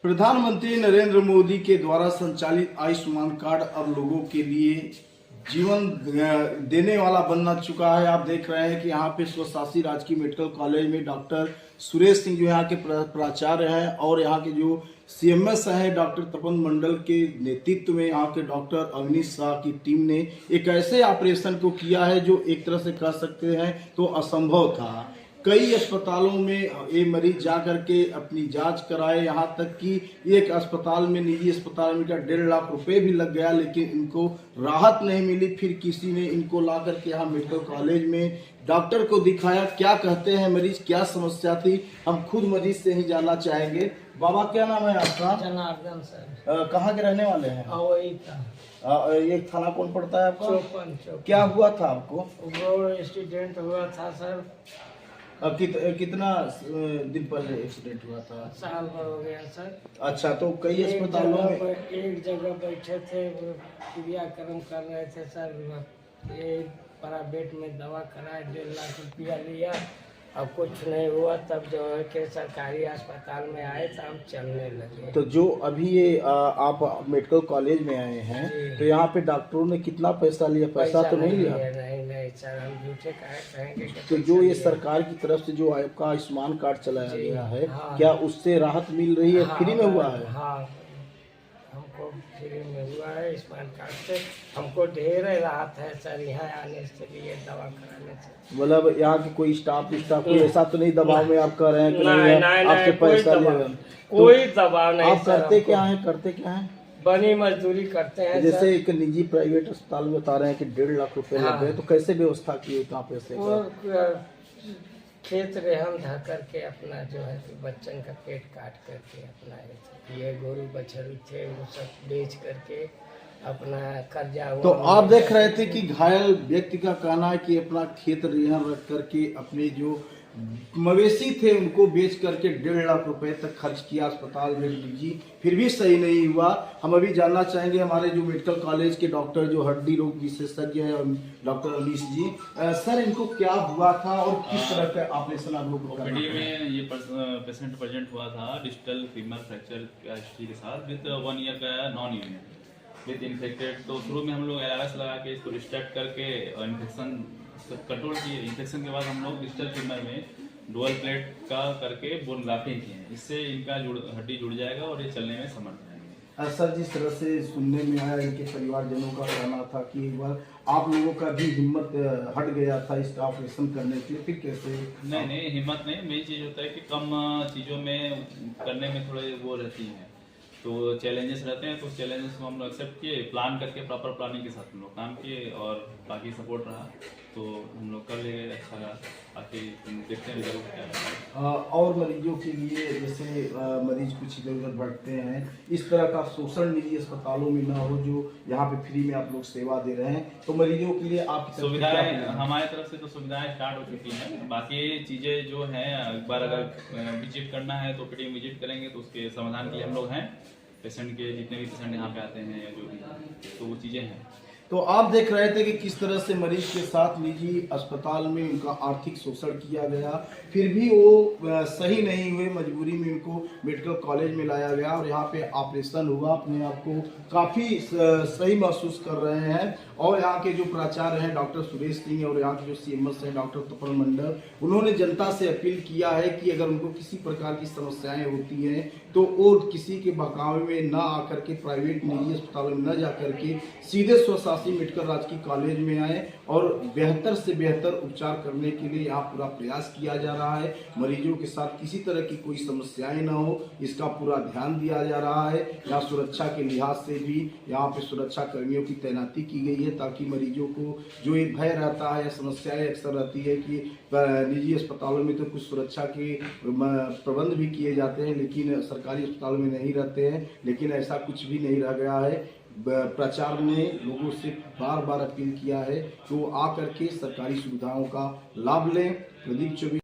प्रधानमंत्री नरेंद्र मोदी के द्वारा संचालित आयुष्मान कार्ड अब लोगों के लिए जीवन देने वाला बनना चुका है। आप देख रहे हैं कि यहाँ पे स्वशासी राजकीय मेडिकल कॉलेज में डॉक्टर सुरेश सिंह जो यहाँ के प्राचार्य हैं और यहाँ के जो सीएमएस हैं डॉक्टर तपन मंडल के नेतृत्व में यहाँ के डॉक्टर अवनीश शाह की टीम ने एक ऐसे ऑपरेशन को किया है जो एक तरह से कह सकते हैं तो असंभव था। कई अस्पतालों में ये मरीज जा करके अपनी जांच कराए, यहाँ तक कि एक अस्पताल में, निजी अस्पताल में 1.5 लाख रुपए भी लग गया, लेकिन इनको राहत नहीं मिली। फिर किसी ने इनको ला करके यहाँ मेडिकल कॉलेज में डॉक्टर को दिखाया। क्या कहते हैं मरीज, क्या समस्या थी, हम खुद मरीज से ही जानना चाहेंगे। बाबा क्या नाम है आपका? जनार्दन सर। कहाँ के रहने वाले हैं? वही था। ये थाना कौन पड़ता है आपका? चौपन। क्या हुआ था आपको? वो एक्सीडेंट हुआ था सर। कितना दिन पहले एक्सीडेंट हुआ था? साल भर हो गया सर। अच्छा, तो कई अस्पतालों में एक जगह बैठे थे, क्रियाक्रम कर रहे थे सर। ये प्राइवेट में दवा कराए, 1.5 लाख रुपया लिया, अब कुछ नहीं हुआ। तब जो है कि सरकारी अस्पताल में आए तो हम चलने लगे। तो जो अभी ये आप मेडिकल कॉलेज में आए हैं तो यहाँ पे डॉक्टरों ने कितना पैसा लिया? पैसा तो नहीं लिया? नहीं सर, हम झूठे कहेंगे। तो जो ये सरकार की तरफ से जो आपका आयुष्मान कार्ड चलाया गया है, क्या उससे राहत मिल रही है? फ्री में हुआ है? हाँ, हमको फ्री में हुआ है आयुष्मान कार्ड से। हमको ढेर राहत है सर यहाँ आने से लिए, दवा कराने से। मतलब यहाँ की कोई स्टाफ कोई ऐसा तो नहीं दबाव में आप कर रहे हैं कि नहीं आपसे पैसा ले रहे हैं? कोई दबाव नहीं। आप करते क्या है? बनी मजदूरी करते हैं। जैसे एक निजी प्राइवेट अस्पताल में बता रहे हैं कि 1.5 लाख रुपए लग गए, तो कैसे व्यवस्था की उतना पैसे? खेत रेहन धा करके अपना जो है बच्चन का पेट काट करके अपना ये गोरू बछड़ू थे वो सब बेच करके अपना कर्जा। तो आप देख रहे थे कि घायल व्यक्ति का कहना है कि अपना खेत रेहन रख करके अपने जो मवेशी थे उनको बेच करके 1.5 लाख रुपए तक खर्च किया अस्पताल में निजी, फिर भी सही नहीं हुआ। हम अभी जानना चाहेंगे हमारे जो मेडिकल कॉलेज के डॉक्टर जो हड्डी रोग विशेषज्ञ है डॉक्टर अनीश जी, सर इनको क्या हुआ था और किस तरह का ऑपरेशन आप लोग में ये पेशेंट प्रेजेंट हुआ था डिजिटल फीमर फ्रैक्चर का हिस्ट्री के साथ विद 1 ईयर का नॉन यूनियन विद इन्फेक्टेड। तो शुरू में हम लोग एलआरएस लगा के इसको डिस्ट्रैक्ट करके इन्फेक्शन कंट्रोल किए। इन्फेक्शन के बाद हम लोग डिजिटल फीमर में डुअल प्लेट का करके बोन ग्राफ्टिंग किए। इससे इनका हड्डी जुड़ जाएगा और ये चलने में समर्थ रहेंगे। सर जिस तरह से सुनने में आया, इनके परिवारजनों का कहना था कि एक बार आप लोगों का भी हिम्मत हट गया था इसका ऑपरेशन करने के लिए, फिर कैसे? नहीं, हिम्मत नहीं। मेन चीज़ होता है कि कम चीज़ों में करने में थोड़े वो रहती हैं, तो चैलेंजेस रहते हैं। तो उस चैलेंजेस को हम लोग एक्सेप्ट किए, प्लान करके प्रॉपर प्लानिंग के साथ हम लोग काम किए और बाकी सपोर्ट रहा तो हम लोग कर ले गए। अच्छा रहा, बाकी देखते हैं रिजल्ट क्या है। और मरीजों के लिए जैसे मरीज कुछ इधर उधर बढ़ते हैं, इस तरह का शोषण निजी अस्पतालों में ना हो, जो यहाँ पे फ्री में आप लोग सेवा दे रहे हैं, तो मरीजों के लिए आपकी सुविधाएं हमारी तरफ से तो सुविधाएं स्टार्ट हो चुकी हैं। बाकी चीज़ें जो हैं एक बार अगर विजिट करना है तो पीटी विजिट करेंगे तो उसके समाधान के लिए हम लोग हैं। पेशेंट के जितने भी पेशेंट यहाँ पे आते हैं या जो भी, तो वो चीज़ें हैं। तो आप देख रहे थे कि किस तरह से मरीज के साथ निजी अस्पताल में उनका आर्थिक शोषण किया गया, फिर भी वो सही नहीं हुए, मजबूरी में उनको मेडिकल कॉलेज में लाया गया और यहाँ पे ऑपरेशन हुआ। अपने आप को काफ़ी सही महसूस कर रहे हैं। और यहाँ के जो प्राचार्य हैं डॉक्टर सुरेश सिंह और यहाँ के जो सीएमएस हैं डॉक्टर तपन मंडल, उन्होंने जनता से अपील किया है कि अगर उनको किसी प्रकार की समस्याएं होती हैं तो वो किसी के बहकावे में न आकर के प्राइवेट निजी अस्पतालों में न जा करके सीधे स्वशासी मेडिकल राजकीय कॉलेज में आए और बेहतर से बेहतर उपचार करने के लिए यहाँ पूरा प्रयास किया जा रहा है। मरीजों के साथ किसी तरह की कोई समस्याएं न हो, इसका पूरा ध्यान दिया जा रहा है। यहाँ सुरक्षा के लिहाज से भी यहाँ पे सुरक्षा कर्मियों की तैनाती की गई है ताकि मरीजों को जो एक भय रहता है या समस्याएं अक्सर रहती है कि निजी अस्पतालों में तो कुछ सुरक्षा के प्रबंध भी किए जाते हैं लेकिन सरकारी अस्पतालों में नहीं रहते हैं, लेकिन ऐसा कुछ भी नहीं रह गया है। प्राचार्य ने लोगों से बार बार अपील किया है कि वो आकर के सरकारी सुविधाओं का लाभ लें। प्रदीप चौबे।